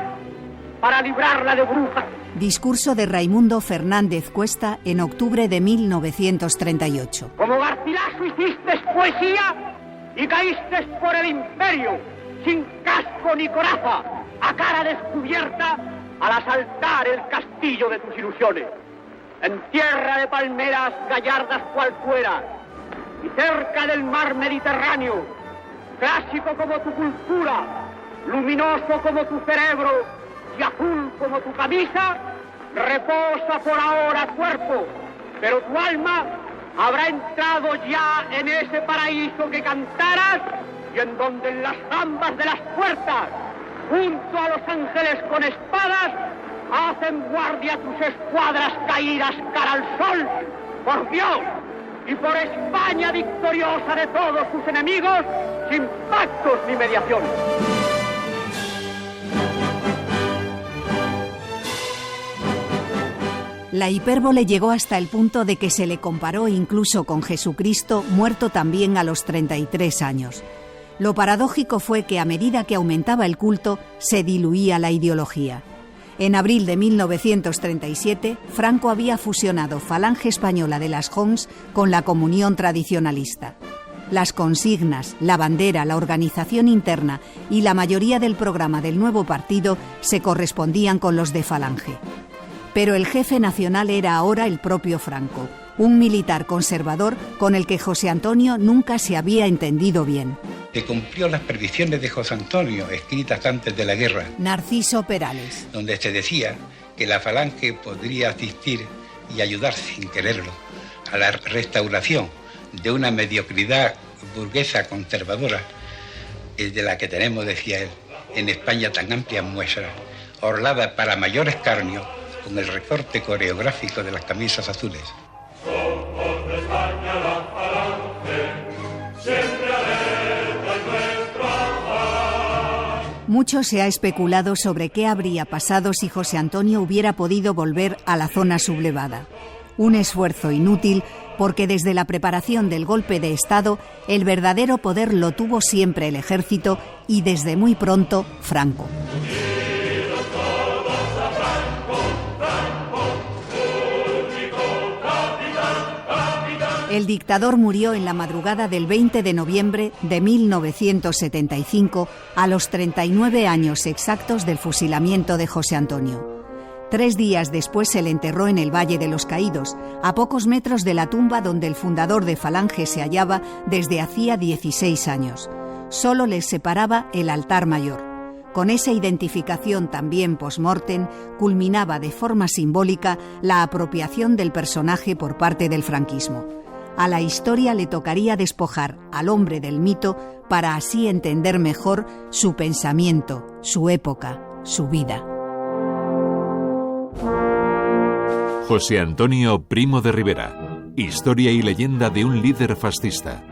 para librarla de brujas. Discurso de Raimundo Fernández Cuesta en octubre de 1938. Como Garcilaso hiciste poesía y caíste por el imperio, sin casco ni coraza, a cara descubierta, al asaltar el castillo de tus ilusiones. En tierra de palmeras gallardas cual fuera, y cerca del mar Mediterráneo, clásico como tu cultura, luminoso como tu cerebro y azul como tu camisa, reposa por ahora cuerpo, pero tu alma habrá entrado ya en ese paraíso que cantaras y en donde en las jambas de las puertas, junto a los ángeles con espadas, hacen guardia tus escuadras caídas cara al sol. Por Dios y por España victoriosa de todos sus enemigos, sin pactos ni mediaciones. La hipérbole llegó hasta el punto de que se le comparó incluso con Jesucristo, muerto también a los 33 años. Lo paradójico fue que a medida que aumentaba el culto, se diluía la ideología. En abril de 1937, Franco había fusionado Falange Española de las Joncs con la Comunión Tradicionalista. Las consignas, la bandera, la organización interna y la mayoría del programa del nuevo partido se correspondían con los de Falange. Pero el jefe nacional era ahora el propio Franco, un militar conservador con el que José Antonio nunca se había entendido bien. Que cumplió las previsiones de José Antonio, escritas antes de la guerra. Narciso Perales. Donde se decía que la Falange podría asistir y ayudar sin quererlo a la restauración de una mediocridad burguesa conservadora, de la que tenemos, decía él, en España tan amplia muestra, orlada para mayor escarnio con el recorte coreográfico de las camisas azules. Mucho se ha especulado sobre qué habría pasado si José Antonio hubiera podido volver a la zona sublevada. Un esfuerzo inútil porque desde la preparación del golpe de Estado el verdadero poder lo tuvo siempre el ejército y desde muy pronto Franco. El dictador murió en la madrugada del 20 de noviembre de 1975 a los 39 años exactos del fusilamiento de José Antonio. 3 días después se le enterró en el Valle de los Caídos, a pocos metros de la tumba donde el fundador de Falange se hallaba desde hacía 16 años. Solo les separaba el altar mayor. Con esa identificación también post-mortem culminaba de forma simbólica la apropiación del personaje por parte del franquismo. A la historia le tocaría despojar al hombre del mito para así entender mejor su pensamiento, su época, su vida. José Antonio Primo de Rivera. Historia y leyenda de un líder fascista.